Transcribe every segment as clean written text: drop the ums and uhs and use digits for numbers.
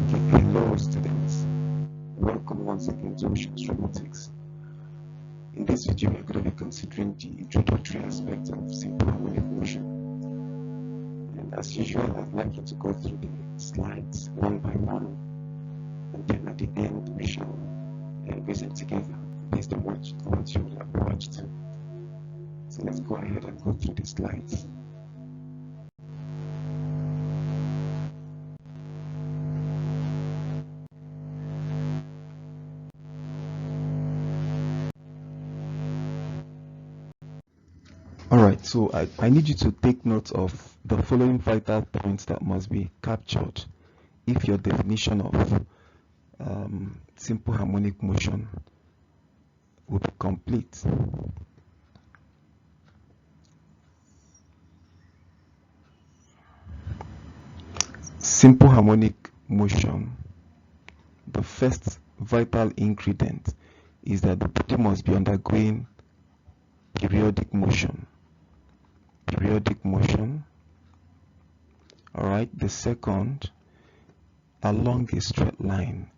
Okay, hello students. Welcome once again to Ocean's Robotics. In this video, we're going to be considering the introductory aspects of simple harmonic motion. And as usual, I'd like you to go through the slides one by one, and then at the end, we shall reason together based on what you have watched. So let's go ahead and go through the slides. Alright, so I need you to take note of the following vital points that must be captured if your definition of simple harmonic motion will be complete. Simple harmonic motion, the first vital ingredient is that the body must be undergoing periodic motion. All right, the second, along a straight line.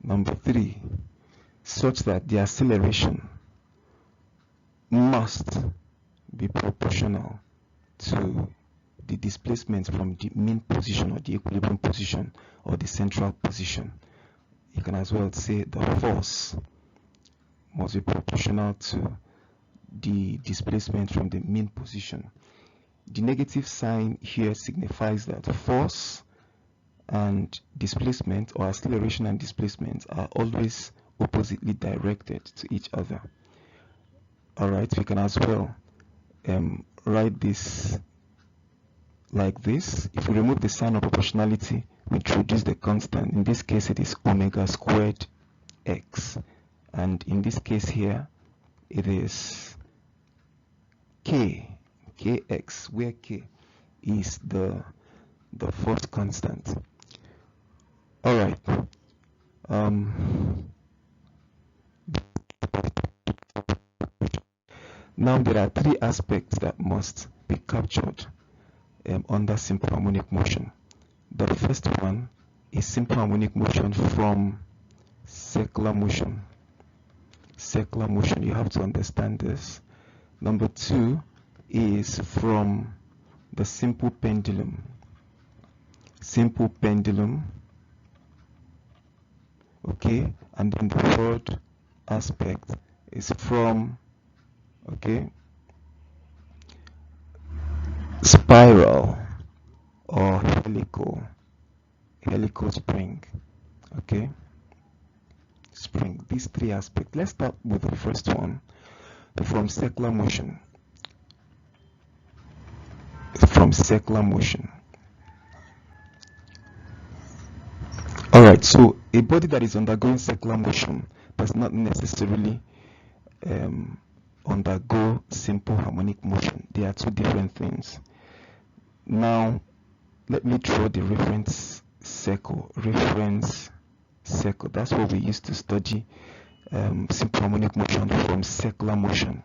Number three, such that the acceleration must be proportional to the displacement from the mean position or the equilibrium position or the central position. You can as well say the force must be proportional to the displacement from the mean position. The negative sign here signifies that force and displacement, or acceleration and displacement, are always oppositely directed to each other. Alright, we can as well write this like this. If we remove the sign of proportionality, we introduce the constant. In this case, it is omega squared x, and in this case here, it is kx, where k is the first constant. All right. Now there are three aspects that must be captured under simple harmonic motion. The first one is simple harmonic motion from circular motion. You have to understand this. Number two is from the simple pendulum. Okay, and then the third aspect is from spiral or helical spring. Spring. These three aspects. Let's start with the first one, from circular motion. Alright, so a body that is undergoing circular motion does not necessarily undergo simple harmonic motion. They are two different things. Now, let me draw the reference circle. That's what we used to study simple harmonic motion from circular motion.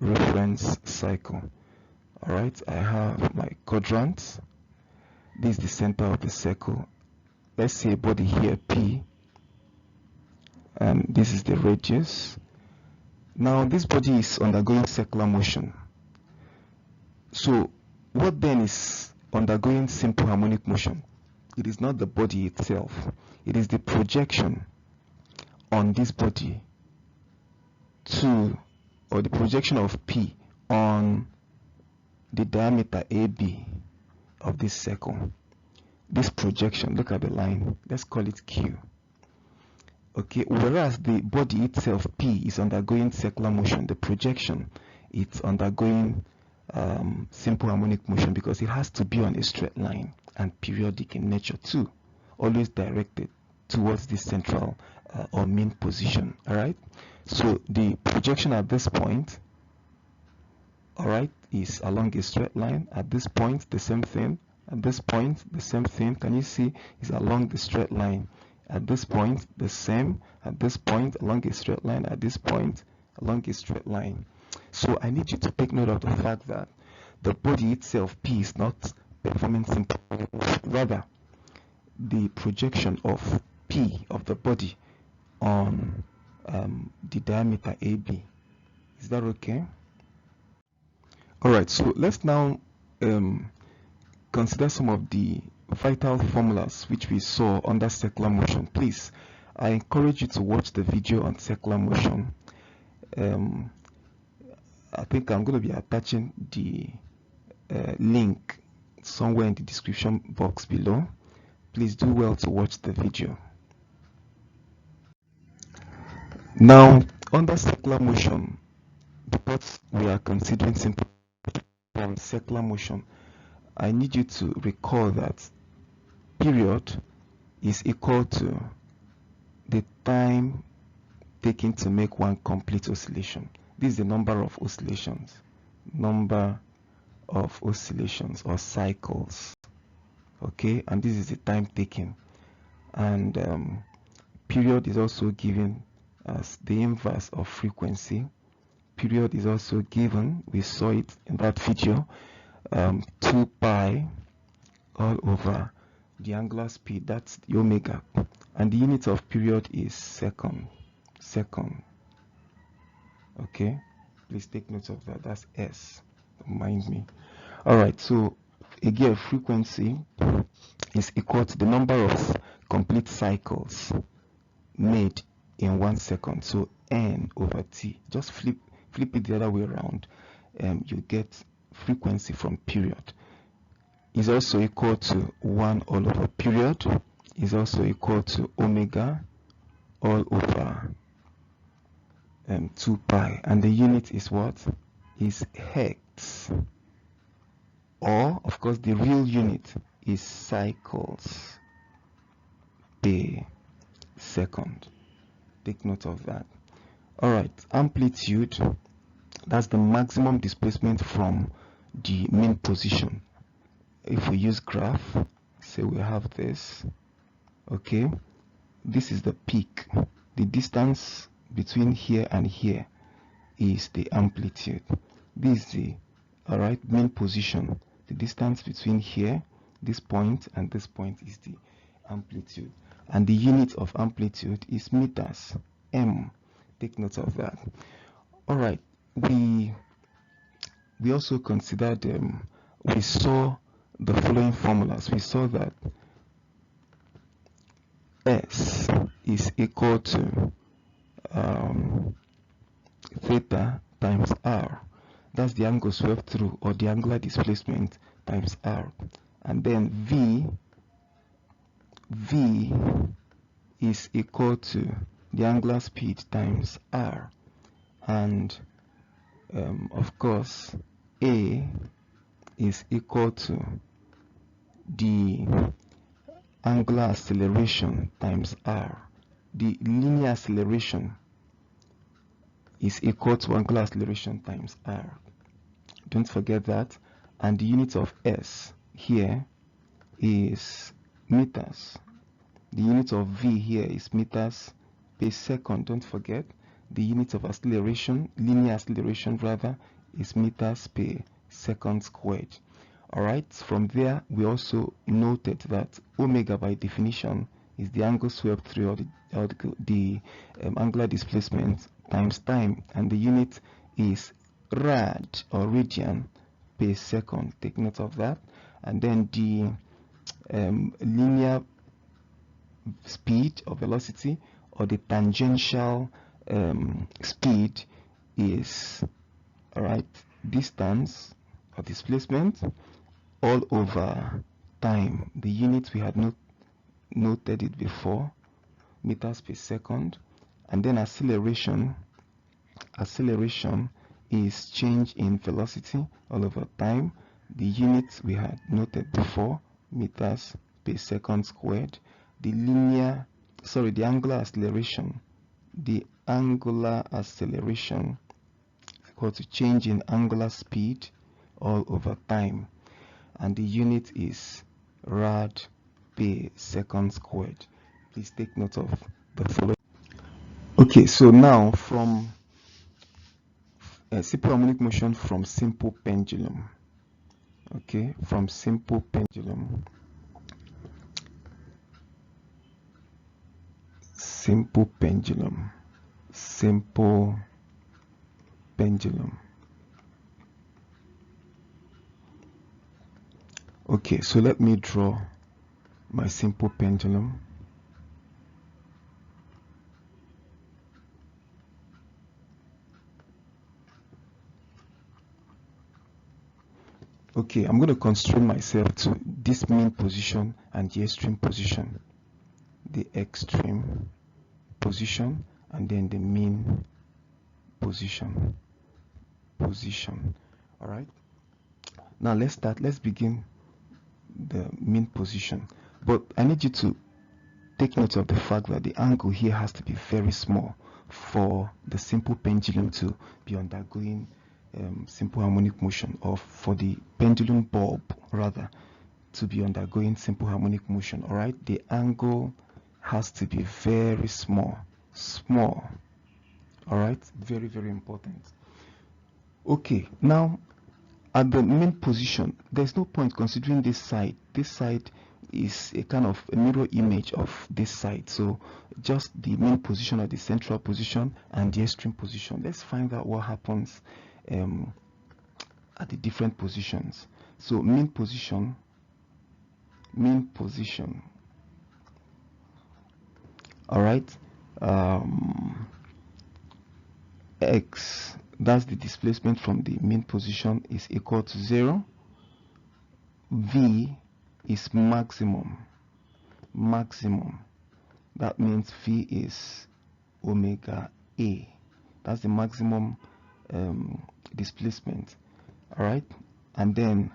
Reference cycle. Alright, I have my quadrant. This is the center of the circle. Let's say a body here, P, and this is the radius. Now this body is undergoing circular motion. So what then is undergoing simple harmonic motion? It is not the body itself. It is the projection on this body or the projection of P on the diameter AB of this circle. This projection, look at the line, let's call it Q. Okay, whereas the body itself, P, is undergoing circular motion, the projection, it's undergoing simple harmonic motion because it has to be on a straight line and periodic in nature too, always directed towards the central or mean position. Alright, so the projection at this point, alright, is along a straight line. At this point, the same thing. At this point, the same thing. Can you see? Is along the straight line. At this point, the same. At this point, along a straight line. At this point, along a straight line. So I need you to take note of the fact that the body itself, P, is not performing simple, rather the projection of P of the body on the diameter AB. Is that okay? Alright, so let's now consider some of the vital formulas which we saw under circular motion. Please, I encourage you to watch the video on circular motion. I think I'm going to be attaching the link somewhere in the description box below. Please do well to watch the video. Now, under circular motion, because we are considering simple from circular motion, I need you to recall that period is equal to the time taken to make one complete oscillation. This is the number of oscillations, or cycles, okay, and this is the time taken. And period is also given as the inverse of frequency. Period is also given, we saw it in that video, 2 pi all over the angular speed, that's the omega, and the unit of period is second. Okay, please take note of that. That's S, don't mind me. Alright, so again, frequency is equal to the number of complete cycles made in 1 second, so N over T. Just flip it the other way around, you get frequency from period is also equal to 1 all over period is also equal to omega all over 2 pi, and the unit is what? Is hertz, or of course the real unit is cycles per second. Take note of that. Alright, amplitude, that's the maximum displacement from the mean position. If we use graph, say we have this, okay, this is the peak. The distance between here and here is the amplitude. This is the mean position. The distance between here, this point, and this point is the amplitude, and the unit of amplitude is meters, M. Take note of that. Alright, we also considered, we saw the following formulas. We saw that S is equal to theta times R. That's the angle swept through, or the angular displacement, times R. And then V is equal to the angular speed times R. And of course, A is equal to the angular acceleration times R. The linear acceleration is equal to angular acceleration times R. Don't forget that. And the unit of S here is meters. The unit of V here is meters per second. Don't forget. The unit of acceleration, linear acceleration rather, is meters per second squared. Alright, from there we also noted that omega by definition is the angle swept through, or the angular displacement times time, and the unit is rad, or radian per second. Take note of that. And then the linear speed or velocity, or the tangential speed, is distance or displacement all over time. The unit we had noted it before, meters per second. And then acceleration is change in velocity all over time. The unit we had noted before, meters per second squared. The angular acceleration is equal to change in angular speed all over time, and the unit is rad per second squared. Please take note of the following. Okay, so now from simple harmonic motion from simple pendulum, Okay, from simple pendulum, simple pendulum, simple pendulum. Okay, so let me draw my simple pendulum. Okay, I'm going to constrain myself to this mean position and the extreme position. The extreme position and then the mean position. All right. Now let's begin the mean position. But I need you to take note of the fact that the angle here has to be very small for the simple pendulum to be undergoing simple harmonic motion, or for the pendulum bulb rather to be undergoing simple harmonic motion. All right, the angle has to be very small. All right, very, very important. Okay, now at the mean position, there's no point considering this side. This side is a kind of a mirror image of this side, so just the mean position or the central position and the extreme position. Let's find out what happens at the different positions. So mean position, all right, x, that's the displacement from the mean position, is equal to 0. V is maximum. That means V is omega A. That's the maximum displacement. All right, and then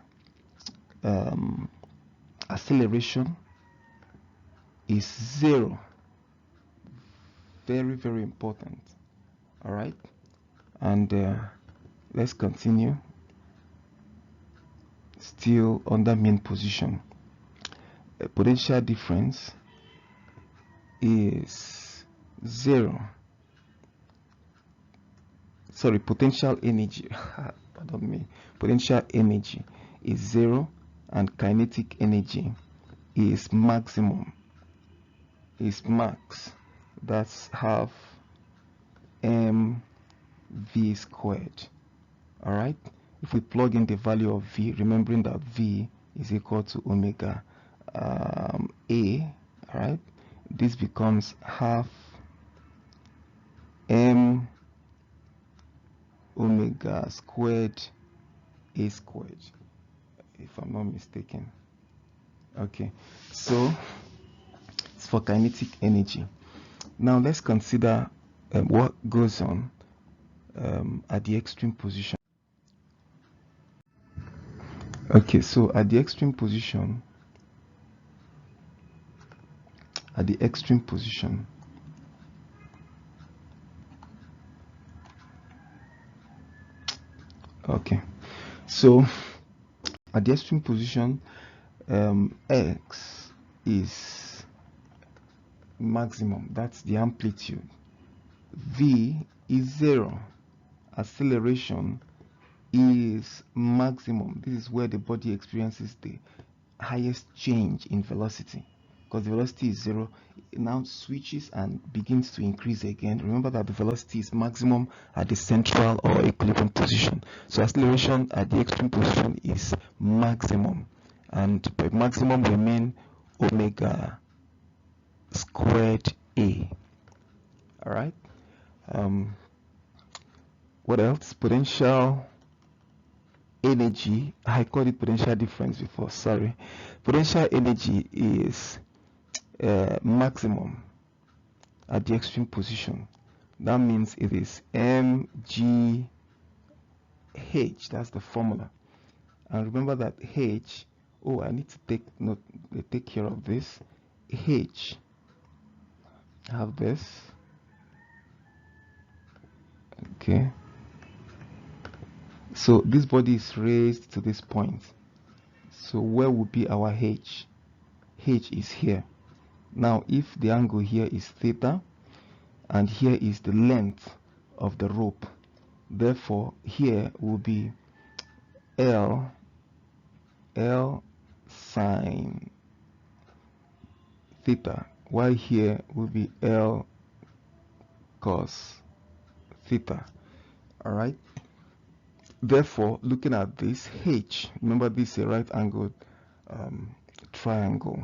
acceleration is 0. Very, very important. All right, and let's continue. Still under mean position, potential difference is 0. Sorry, potential energy pardon me, potential energy is 0, and kinetic energy is maximum, is max. That's half mv squared. All right, if we plug in the value of v, remembering that v is equal to omega a, all right, this becomes half m omega squared a squared, if I'm not mistaken. Okay, so it's for kinetic energy. Now let's consider what goes on at the extreme position. Okay, so at the extreme position, okay, so at the extreme position, x is maximum, that's the amplitude. V is 0. Acceleration is maximum. This is where the body experiences the highest change in velocity, because the velocity is 0. It now switches and begins to increase again. Remember that the velocity is maximum at the central or equilibrium position. So acceleration at the extreme position is maximum, and by maximum we mean omega squared a. All right. What else? Potential energy, I called it potential difference before, sorry. Potential energy is maximum at the extreme position. That means it is mgh, that's the formula. And remember that h, I need to take care of this. H, have this, okay. So this body is raised to this point. So where would be our h? H is here. Now if the angle here is theta, and here is the length of the rope, therefore here will be L L sine theta, while here will be L cos theta. All right. Therefore, looking at this H, remember this is a right angled triangle.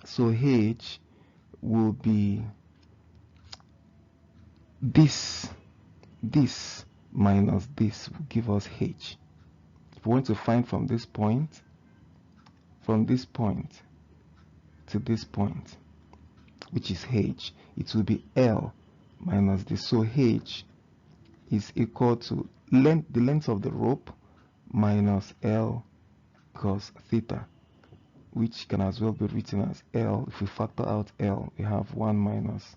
So H will be this minus this will give us H. If we want to find from this point to this point, which is H, it will be L minus this. So H is equal to the length of the rope minus L cos theta, which can as well be written as L. If we factor out L, we have 1 minus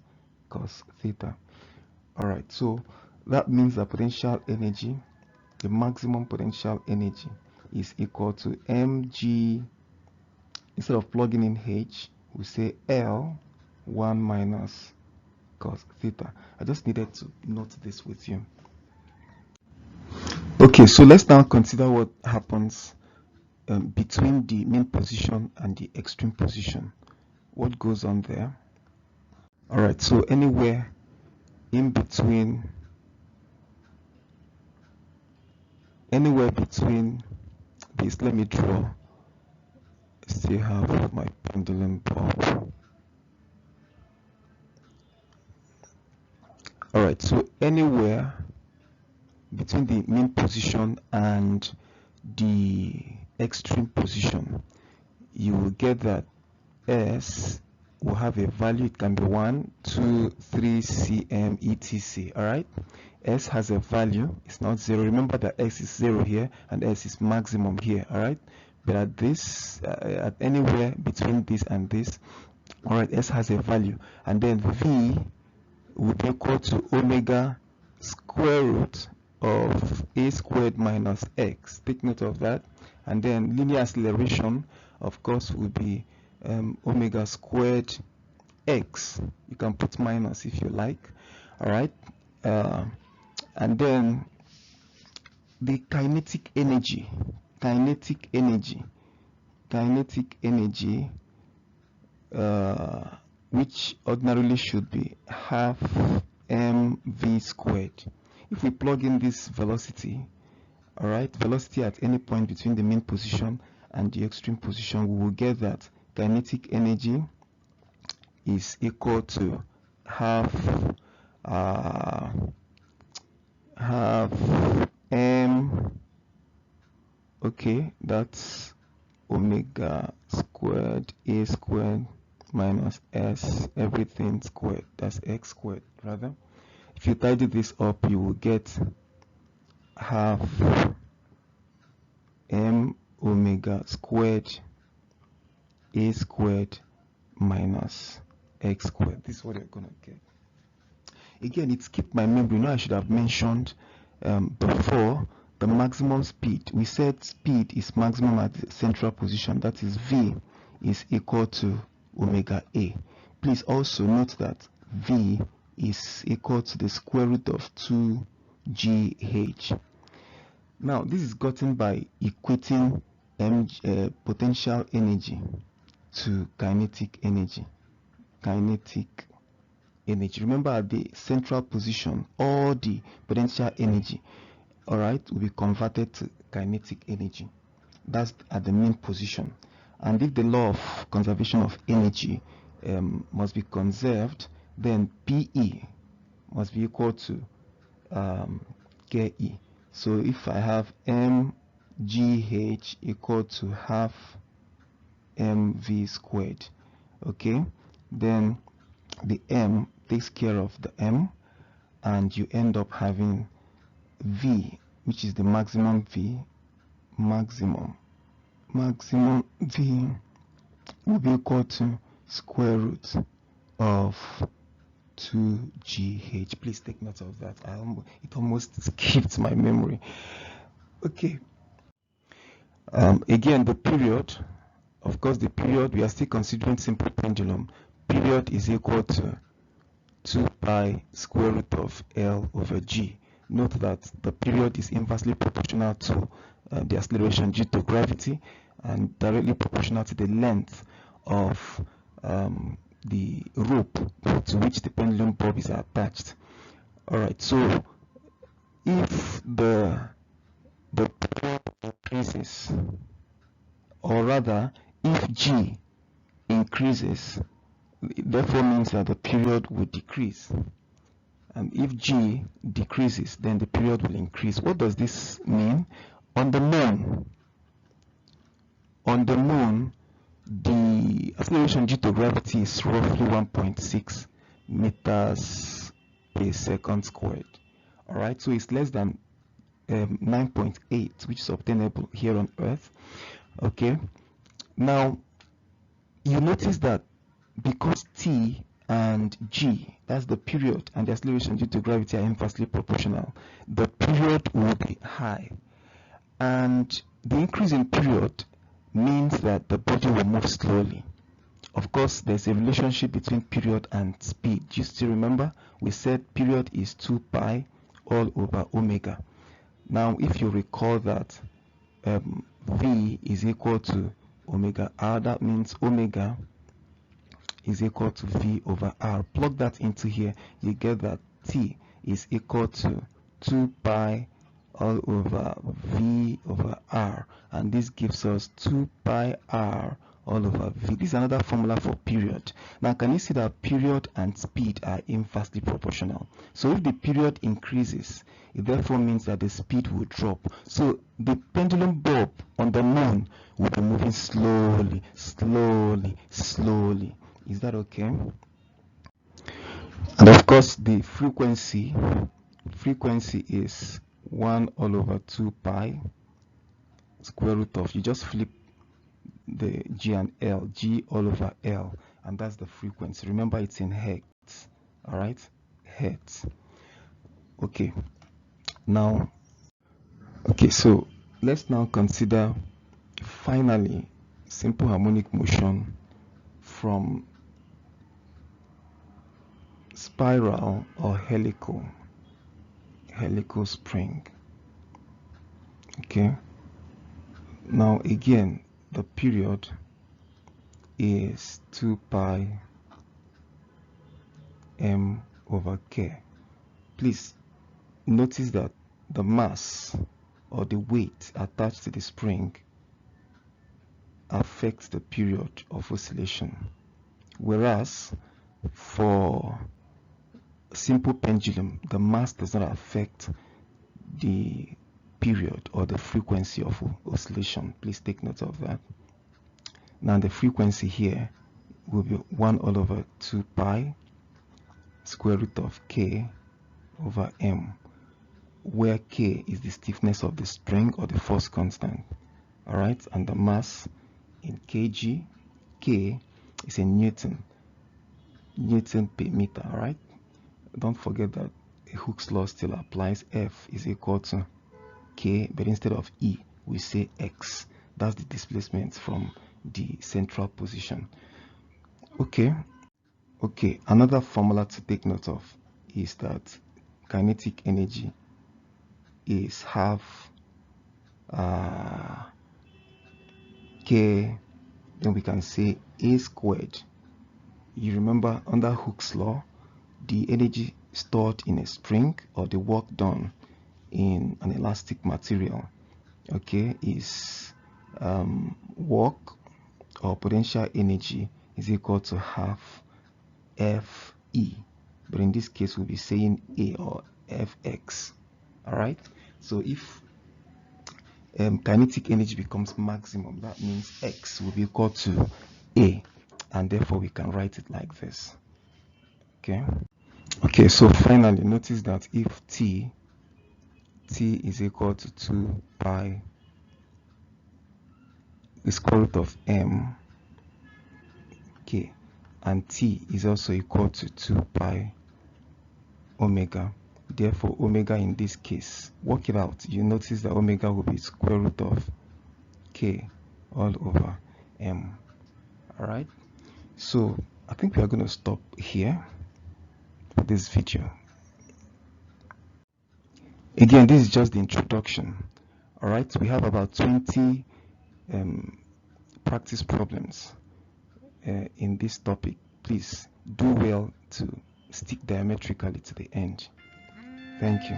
cos theta. Alright, so that means the potential energy, the maximum potential energy, is equal to mg. Instead of plugging in H, we say L 1 minus cos theta. I just needed to note this with you. Okay, so let's now consider what happens between the main position and the extreme position. What goes on there? All right, so anywhere in between, this, let me draw. Still have my pendulum bulb. All right, so anywhere between the main position and the extreme position, you will get that S will have a value. It can be 1, 2, 3 cm etc. All right, S has a value. It's not 0. Remember that S is 0 here and S is maximum here. All right, but at this at anywhere between this and this, all right, S has a value, and then V will be equal to omega square root of a squared minus x. Take note of that. And then linear acceleration, of course, will be omega squared x. You can put minus if you like. All right. And then the kinetic energy, which ordinarily should be half mv squared. If we plug in this velocity, all right, velocity at any point between the main position and the extreme position, we will get that kinetic energy is equal to half m. Okay, that's omega squared a squared minus s everything squared. That's x squared rather. If you tidy this up, you will get half m omega squared a squared minus x squared. This is what you're gonna get. Again, it skipped my memory. Now I should have mentioned before the maximum speed. We said speed is maximum at the central position. That is v is equal to omega a. Please also note that v is equal to the square root of 2gh. Now this is gotten by equating potential energy to kinetic energy. Remember, at the central position, all the potential energy, all right, will be converted to kinetic energy. That's at the main position. And if the law of conservation of energy must be conserved, then PE must be equal to KE. So if I have mgh equal to half mv squared, okay, then the m takes care of the m, and you end up having v, which is the maximum v. Maximum v will be equal to square root of 2gh. Please take note of that. It almost skipped my memory. Okay. Again, the period, of course, the period, we are still considering simple pendulum. Period is equal to 2 pi square root of L over g. Note that the period is inversely proportional to the acceleration due to gravity, and directly proportional to the length of the rope to which the pendulum bob is attached. Alright, so if the period increases, or rather if G increases, it therefore means that the period will decrease. And if G decreases, then the period will increase. What does this mean? On the moon, the acceleration due to gravity is roughly 1.6 meters per second squared. Alright, so it's less than 9.8, which is obtainable here on Earth. Okay, now you notice that because T and G, that's the period, and the acceleration due to gravity are inversely proportional, the period will be high. And the increase in period means that the body will move slowly. Of course, there's a relationship between period and speed. Do you still remember? We said period is 2 pi all over omega. Now, if you recall that V is equal to omega r, that means omega is equal to V over R. Plug that into here, you get that T is equal to 2 pi all over V over R, and this gives us 2 pi R all over V. This is another formula for period. Now, can you see that period and speed are inversely proportional? So if the period increases, it therefore means that the speed will drop. So the pendulum bob on the moon will be moving slowly, slowly, slowly. Is that okay? And of course, the frequency is 1 all over 2 pi square root of, you just flip the G and L, G all over L, and that's the frequency. Remember, it's in hertz. All right, hertz. Okay, now, so let's now consider finally simple harmonic motion from spiral or helical spring. Okay, now again, the period is 2 pi m over k. Please notice that the mass or the weight attached to the spring affects the period of oscillation, whereas for simple pendulum, the mass does not affect the period or the frequency of oscillation. Please take note of that. Now the frequency here will be 1 all over 2 pi square root of k over m, where k is the stiffness of the spring or the force constant. Alright, and the mass in kg, k is in newton per meter. Alright, don't forget that Hooke's law still applies. F is equal to k, but instead of E we say x. That's the displacement from the central position. Okay, another formula to take note of is that kinetic energy is half k, then we can say a squared. You remember, under Hooke's law, the energy stored in a spring or the work done in an elastic material, okay, is work or potential energy is equal to half Fe, but in this case we'll be saying A or Fx. All right, so if kinetic energy becomes maximum, that means X will be equal to A, and therefore we can write it like this. Okay, so finally notice that if T is equal to 2 pi the square root of m k, and T is also equal to 2 pi omega, therefore omega in this case, work it out, you notice that omega will be square root of k all over m. All right, so I think we are going to stop here for this video. Again, this is just the introduction. All right, we have about 20 practice problems in this topic, please do well to stick diametrically to the end. Thank you.